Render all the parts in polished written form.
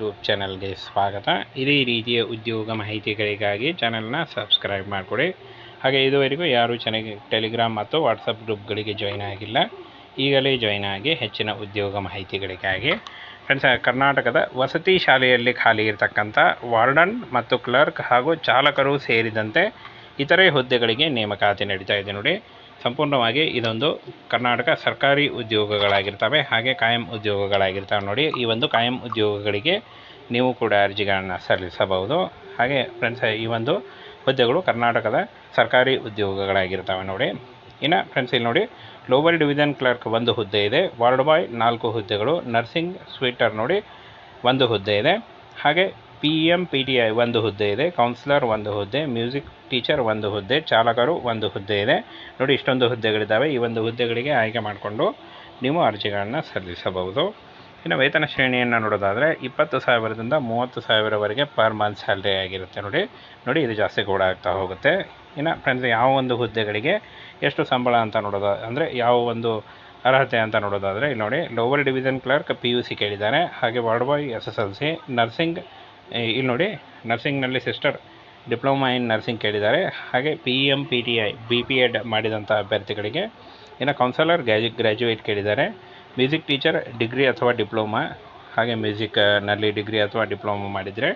YouTube ಚಾನಲ್ಗೆ ಸ್ವಾಗತ. ಇದೇ ರೀತಿಯ ಉದ್ಯೋಗ ಮಾಹಿತಿಗಳಿಗಾಗಿ ಚಾನಲ್ನ ಸಬ್ಸ್ಕ್ರೈಬ್ ಮಾಡಿಕೊಡಿ. ಹಾಗೆ ಇದುವರೆಗೂ ಯಾರು ಟೆಲಿಗ್ರಾಮ್ ಮತ್ತು ವಾಟ್ಸಪ್ ಗ್ರೂಪ್ಗಳಿಗೆ ಜಾಯ್ನ್ ಆಗಿಲ್ಲ, ಈಗಲೇ ಜಾಯ್ನ್ ಆಗಿ ಹೆಚ್ಚಿನ ಉದ್ಯೋಗ ಮಾಹಿತಿಗಳಿಗಾಗಿ. ಫ್ರೆಂಡ್ಸ್, ಕರ್ನಾಟಕದ ವಸತಿ ಶಾಲೆಯಲ್ಲಿ ಖಾಲಿ ಇರತಕ್ಕಂಥ ವಾರ್ಡನ್ ಮತ್ತು ಕ್ಲರ್ಕ್ ಹಾಗೂ ಚಾಲಕರು ಸೇರಿದಂತೆ ಇತರೆ ಹುದ್ದೆಗಳಿಗೆ ನೇಮಕಾತಿ ನಡೀತಾ ಇದೆ ನೋಡಿ. ಸಂಪೂರ್ಣವಾಗಿ ಇದೊಂದು ಕರ್ನಾಟಕ ಸರ್ಕಾರಿ ಉದ್ಯೋಗಗಳಾಗಿರ್ತವೆ, ಹಾಗೆ ಕಾಯಂ ಉದ್ಯೋಗಗಳಾಗಿರ್ತವೆ ನೋಡಿ. ಈ ಒಂದು ಕಾಯಂ ಉದ್ಯೋಗಗಳಿಗೆ ನೀವು ಕೂಡ ಅರ್ಜಿಗಳನ್ನು ಸಲ್ಲಿಸಬಹುದು. ಹಾಗೆ ಫ್ರೆಂಡ್ಸ್, ಈ ಒಂದು ಹುದ್ದೆಗಳು ಕರ್ನಾಟಕದ ಸರ್ಕಾರಿ ಉದ್ಯೋಗಗಳಾಗಿರ್ತವೆ ನೋಡಿ. ಇನ್ನು ಫ್ರೆಂಡ್ಸ್, ಇಲ್ಲಿ ನೋಡಿ, ಲೋವರ್ ಡಿವಿಷನ್ ಕ್ಲರ್ಕ್ ಒಂದು ಹುದ್ದೆ ಇದೆ, ವಾರ್ಡ್ ಬಾಯ್ 4 ಹುದ್ದೆಗಳು, ನರ್ಸಿಂಗ್ ಸ್ವೀಟರ್ ನೋಡಿ 1 ಹುದ್ದೆ ಇದೆ, ಹಾಗೆ PMPTI 1 ಹುದ್ದೆ ಇದೆ, ಕೌನ್ಸಿಲರ್ 1 ಹುದ್ದೆ, ಮ್ಯೂಸಿಕ್ ಟೀಚರ್ 1 ಹುದ್ದೆ, ಚಾಲಕರು 1 ಹುದ್ದೆ ಇದೆ ನೋಡಿ. ಇಷ್ಟೊಂದು ಹುದ್ದೆಗಳಿದ್ದಾವೆ. ಈ ಒಂದು ಹುದ್ದೆಗಳಿಗೆ ಆಯ್ಕೆ ಮಾಡಿಕೊಂಡು ನೀವು ಅರ್ಜಿಗಳನ್ನು ಸಲ್ಲಿಸಬಹುದು. ಇನ್ನು ವೇತನ ಶ್ರೇಣಿಯನ್ನು ನೋಡೋದಾದರೆ 20,000ದಿಂದ 30,000ವರೆಗೆ ಪರ್ ಮಂತ್ ಸ್ಯಾಲ್ರಿ ಆಗಿರುತ್ತೆ ನೋಡಿ. ಇದು ಜಾಸ್ತಿ ಕೂಡ ಆಗ್ತಾ ಹೋಗುತ್ತೆ. ಇನ್ನು ಫ್ರೆಂಡ್ಸ್, ಯಾವ ಒಂದು ಹುದ್ದೆಗಳಿಗೆ ಎಷ್ಟು ಸಂಬಳ ಅಂತ ಅಂದರೆ ಯಾವ ಒಂದು ಅರ್ಹತೆ ಅಂತ ನೋಡೋದಾದರೆ ಇಲ್ಲಿ ನೋಡಿ, ಲೋವರ್ ಡಿವಿಷನ್ ಕ್ಲರ್ಕ್ PUC ಕೇಳಿದ್ದಾರೆ, ಹಾಗೆ ವಾರ್ಡ್ ಬಾಯ್ SSLC, ನರ್ಸಿಂಗ್ ಇಲ್ಲಿ ನೋಡಿ, ನರ್ಸಿಂಗ್ನಲ್ಲಿ ಸಿಸ್ಟರ್ ಡಿಪ್ಲೊಮಾ ಇನ್ ನರ್ಸಿಂಗ್ ಕೇಳಿದ್ದಾರೆ, ಹಾಗೆ PMPTI BPEd ಮಾಡಿದಂಥ ಅಭ್ಯರ್ಥಿಗಳಿಗೆ. ಇನ್ನು ಕೌನ್ಸಲರ್ ಗ್ರ್ಯಾಜುಯೇಟ್ ಕೇಳಿದ್ದಾರೆ, ಮ್ಯೂಸಿಕ್ ಟೀಚರ್ ಡಿಗ್ರಿ ಅಥವಾ ಡಿಪ್ಲೊಮಾ, ಹಾಗೆ ಮ್ಯೂಸಿಕ್ನಲ್ಲಿ ಡಿಗ್ರಿ ಅಥವಾ ಡಿಪ್ಲೊಮಾ ಮಾಡಿದರೆ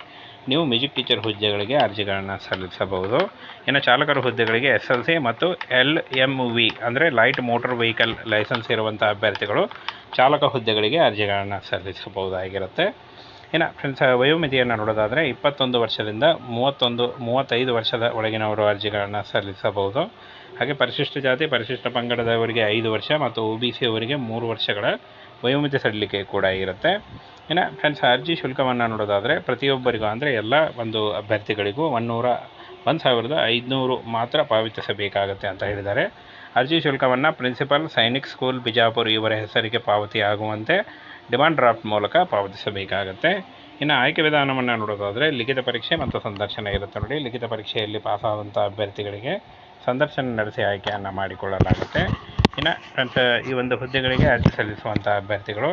ನೀವು ಮ್ಯೂಸಿಕ್ ಟೀಚರ್ ಹುದ್ದೆಗಳಿಗೆ ಅರ್ಜಿಗಳನ್ನು ಸಲ್ಲಿಸಬಹುದು. ಇನ್ನು ಚಾಲಕರ ಹುದ್ದೆಗಳಿಗೆ SLC ಮತ್ತು LMV ಅಂದರೆ ಲೈಟ್ ಮೋಟರ್ ವೆಹಿಕಲ್ ಲೈಸೆನ್ಸ್ ಇರುವಂಥ ಅಭ್ಯರ್ಥಿಗಳು ಚಾಲಕ ಹುದ್ದೆಗಳಿಗೆ ಅರ್ಜಿಗಳನ್ನು ಸಲ್ಲಿಸಬಹುದಾಗಿರುತ್ತೆ. ಇನ್ನು ಫ್ರೆಂಡ್ಸ್, ವಯೋಮಿತಿಯನ್ನು ನೋಡೋದಾದರೆ 21 ವರ್ಷದಿಂದ 35 ವರ್ಷದ ಒಳಗಿನವರು ಅರ್ಜಿಗಳನ್ನು ಸಲ್ಲಿಸಬಹುದು. ಹಾಗೆ ಪರಿಶಿಷ್ಟ ಜಾತಿ ಪರಿಶಿಷ್ಟ ಪಂಗಡದವರಿಗೆ 5 ವರ್ಷ ಮತ್ತು OBC ಅವರಿಗೆ 3 ವರ್ಷಗಳ ವಯೋಮಿತಿ ಸಡಿಲಿಕೆ ಕೂಡ ಇರುತ್ತೆ. ಇನ್ನು ಫ್ರೆಂಡ್ಸ್, ಅರ್ಜಿ ಶುಲ್ಕವನ್ನು ನೋಡೋದಾದರೆ ಪ್ರತಿಯೊಬ್ಬರಿಗೂ ಅಂದರೆ ಎಲ್ಲ ಒಂದು ಅಭ್ಯರ್ಥಿಗಳಿಗೂ 1,500 ಮಾತ್ರ ಪಾವತಿಸಬೇಕಾಗುತ್ತೆ ಅಂತ ಹೇಳಿದ್ದಾರೆ. ಅರ್ಜಿ ಶುಲ್ಕವನ್ನು ಪ್ರಿನ್ಸಿಪಲ್ ಸೈನಿಕ್ ಸ್ಕೂಲ್ ಬಿಜಾಪುರ ಇವರ ಹೆಸರಿಗೆ ಪಾವತಿ ಆಗುವಂತೆ ಡಿಮಾಂಡ್ ಡ್ರಾಫ್ಟ್ ಮೂಲಕ ಪಾವತಿಸಬೇಕಾಗತ್ತೆ. ಇನ್ನು ಆಯ್ಕೆ ವಿಧಾನವನ್ನು ನೋಡೋದಾದರೆ ಲಿಖಿತ ಪರೀಕ್ಷೆ ಮತ್ತು ಸಂದರ್ಶನ ಇರುತ್ತೆ ನೋಡಿ. ಲಿಖಿತ ಪರೀಕ್ಷೆಯಲ್ಲಿ ಪಾಸಾದಂಥ ಅಭ್ಯರ್ಥಿಗಳಿಗೆ ಸಂದರ್ಶನ ನಡೆಸಿ ಆಯ್ಕೆಯನ್ನು ಮಾಡಿಕೊಳ್ಳಲಾಗುತ್ತೆ. ಇನ್ನು ಫ್ರೆಂಡ್ಸ್, ಈ ಒಂದು ಹುದ್ದೆಗಳಿಗೆ ಅರ್ಜಿ ಸಲ್ಲಿಸುವಂಥ ಅಭ್ಯರ್ಥಿಗಳು,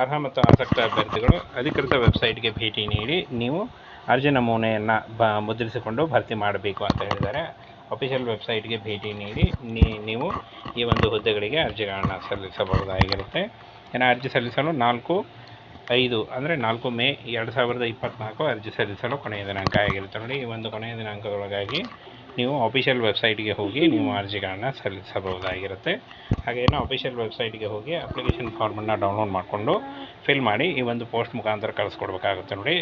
ಅರ್ಹ ಮತ್ತು ಆಸಕ್ತ ಅಭ್ಯರ್ಥಿಗಳು ಅಧಿಕೃತ ವೆಬ್ಸೈಟ್ಗೆ ಭೇಟಿ ನೀಡಿ ನೀವು ಅರ್ಜಿ ನಮೂನೆಯನ್ನು ಮುದ್ರಿಸಿಕೊಂಡು ಭರ್ತಿ ಮಾಡಬೇಕು ಅಂತ ಹೇಳಿದ್ದಾರೆ. ಅಫಿಷಿಯಲ್ ವೆಬ್ಸೈಟ್ಗೆ ಭೇಟಿ ನೀಡಿ ನೀವು ಈ ಒಂದು ಹುದ್ದೆಗಳಿಗೆ ಅರ್ಜಿಗಳನ್ನು ಸಲ್ಲಿಸಬಹುದಾಗಿರುತ್ತೆ. ಇನ್ನು ಅರ್ಜಿ ಸಲ್ಲಿಸಲು 4/5 ಅಂದರೆ 4 ಮೇ 2024 ಅರ್ಜಿ ಸಲ್ಲಿಸಲು ಕೊನೆಯ ದಿನಾಂಕ ಆಗಿರುತ್ತೆ ನೋಡಿ. ಈ ಒಂದು ಕೊನೆಯ ದಿನಾಂಕದೊಳಗಾಗಿ ನೀವು ಅಫಿಷಿಯಲ್ ವೆಬ್ಸೈಟ್ಗೆ ಹೋಗಿ ನೀವು ಅರ್ಜಿಗಳನ್ನು ಸಲ್ಲಿಸಬಹುದಾಗಿರುತ್ತೆ. ಹಾಗೇನು ಅಫಿಷಿಯಲ್ ವೆಬ್ಸೈಟ್ಗೆ ಹೋಗಿ ಅಪ್ಲಿಕೇಶನ್ ಫಾರ್ಮನ್ನು ಡೌನ್ಲೋಡ್ ಮಾಡಿಕೊಂಡು ಫಿಲ್ ಮಾಡಿ ಈ ಒಂದು ಪೋಸ್ಟ್ ಮುಖಾಂತರ ಕಳಿಸ್ಕೊಡ್ಬೇಕಾಗುತ್ತೆ ನೋಡಿ.